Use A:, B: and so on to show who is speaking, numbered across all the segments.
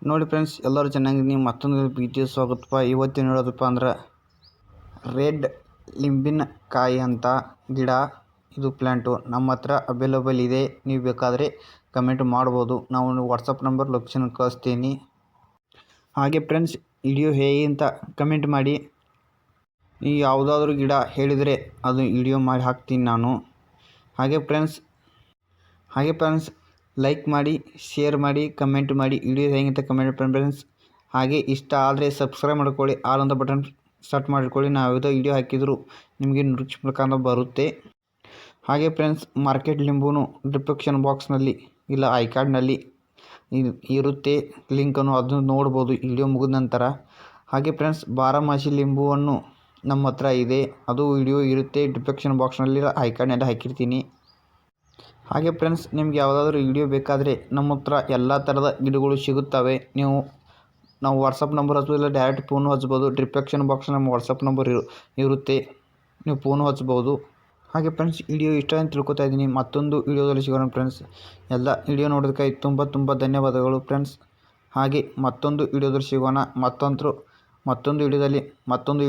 A: ನೋಡಿ ಫ್ರೆಂಡ್ಸ್, ಎಲ್ಲರೂ ಚೆನ್ನಾಗಿದ್ದೀನಿ. ಮತ್ತೊಂದು ವಿಡಿಯೋ ಸ್ವಾಗತಪ್ಪ. ಇವತ್ತೇನು ಹೇಳೋದಪ್ಪ ಅಂದ್ರೆ ರೆಡ್ ಲಿಂಬೆನಕಾಯಿ ಅಂತ ಗಿಡ. ಇದು ಪ್ಲ್ಯಾಂಟು ನಮ್ಮ ಹತ್ರ ಅವೈಲೇಬಲ್ ಇದೆ. ನೀವು ಬೇಕಾದರೆ ಕಮೆಂಟ್ ಮಾಡ್ಬೋದು. ನಾವು ವಾಟ್ಸಪ್ ನಂಬರ್ ಲೊಕೇಶನ್ ಕಳಿಸ್ತೀನಿ. ಹಾಗೆ ಫ್ರೆಂಡ್ಸ್, ವಿಡಿಯೋ ಹೇಗೆ ಅಂತ ಕಮೆಂಟ್ ಮಾಡಿ. ನೀವು ಯಾವುದಾದ್ರೂ ಗಿಡ ಹೇಳಿದರೆ ಅದು ವಿಡಿಯೋ ಮಾಡಿ ಹಾಕ್ತೀನಿ ನಾನು. ಹಾಗೆ ಫ್ರೆಂಡ್ಸ್ ಲೈಕ್ ಮಾಡಿ, ಶೇರ್ ಮಾಡಿ, ಕಮೆಂಟ್ ಮಾಡಿ. ವಿಡಿಯೋ ಹೇಗೆ ಅಂತ ಕಮೆಂಟ್ ಫ್ರೆಂಡ್ಸ್. ಹಾಗೆ ಇಷ್ಟ ಆದರೆ ಸಬ್ಸ್ಕ್ರೈಬ್ ಮಾಡ್ಕೊಳ್ಳಿ. ಆಲ್ ಅಂತ ಬಟನ್ ಸೆಟ್ ಮಾಡಿಕೊಳ್ಳಿ. ನಾವು ಯಾವುದೋ ವಿಡಿಯೋ ಹಾಕಿದರೂ ನಿಮಗೆ ನೋಟಿಫಿಕೇಶನ್ ಬರುತ್ತೆ. ಹಾಗೆ ಫ್ರೆಂಡ್ಸ್, ಮಾರ್ಕೆಟ್ ಲಿಂಬೂನು ಡಿಸ್ಕ್ರಿಪ್ಷನ್ ಬಾಕ್ಸ್ನಲ್ಲಿ ಇಲ್ಲ ಐ ಕಾರ್ಡ್ನಲ್ಲಿ ಇರುತ್ತೆ ಲಿಂಕನ್ನು, ಅದನ್ನು ನೋಡ್ಬೋದು ವಿಡಿಯೋ ಮುಗಿದ ನಂತರ. ಹಾಗೆ ಫ್ರೆಂಡ್ಸ್, ಬಾರಮಾಸಿ ಲಿಂಬುವನ್ನು ನಮ್ಮ ಹತ್ರ ಇದೆ. ಅದು ವಿಡಿಯೋ ಇರುತ್ತೆ ಡಿಸ್ಕ್ರಿಪ್ಷನ್ ಬಾಕ್ಸ್ನಲ್ಲಿ ಐ ಕಾರ್ಡ್ನಲ್ಲಿ ಹಾಕಿರ್ತೀನಿ. ಹಾಗೆ ಫ್ರೆಂಡ್ಸ್, ನಿಮ್ಗೆ ಯಾವುದಾದ್ರೂ ವಿಡಿಯೋ ಬೇಕಾದರೆ ನಮ್ಮ ಹತ್ರ ಎಲ್ಲ ಥರದ ಗಿಡಗಳು ಸಿಗುತ್ತವೆ. ನಾವು ವಾಟ್ಸಪ್ ನಂಬರ್ ಹಚ್ಚೋದಿಲ್ಲ, ಡೈರೆಕ್ಟ್ ಫೋನು ಹಚ್ಬೋದು. ಡಿಸ್ಕ್ರಿಪ್ಷನ್ ಬಾಕ್ಸ್ ನಮ್ಮ ವಾಟ್ಸಪ್ ನಂಬರ್ ಇರುತ್ತೆ, ನೀವು ಫೋನು ಹಚ್ಬೋದು. ಹಾಗೆ ಫ್ರೆಂಡ್ಸ್, ವಿಡಿಯೋ ಇಷ್ಟ ಅಂತ ತಿಳ್ಕೊತಾ ಇದ್ದೀನಿ. ಮತ್ತೊಂದು ವಿಡಿಯೋದಲ್ಲಿ ಸಿಗೋಣ ಫ್ರೆಂಡ್ಸ್. ಎಲ್ಲ ವಿಡಿಯೋ ನೋಡೋದಕ್ಕಾಗಿ ತುಂಬ ಧನ್ಯವಾದಗಳು ಫ್ರೆಂಡ್ಸ್. ಹಾಗೆ ಮತ್ತೊಂದು ವಿಡಿಯೋದಲ್ಲಿ ಸಿಗೋಣ. ಮತ್ತೊಂದು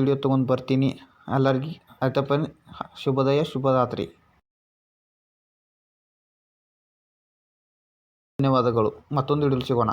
A: ವಿಡಿಯೋ ತೊಗೊಂಡು ಬರ್ತೀನಿ. ಎಲ್ಲರಿಗೂ ಆಯ್ತಪ್ಪ, ಶುಭೋದಯ, ಶುಭರಾತ್ರಿ. ಧನ್ಯವಾದಗಳು. ಮತ್ತೊಂದು ವಿಡಿಯೋದಲ್ಲಿ ಸಿಗೋಣ.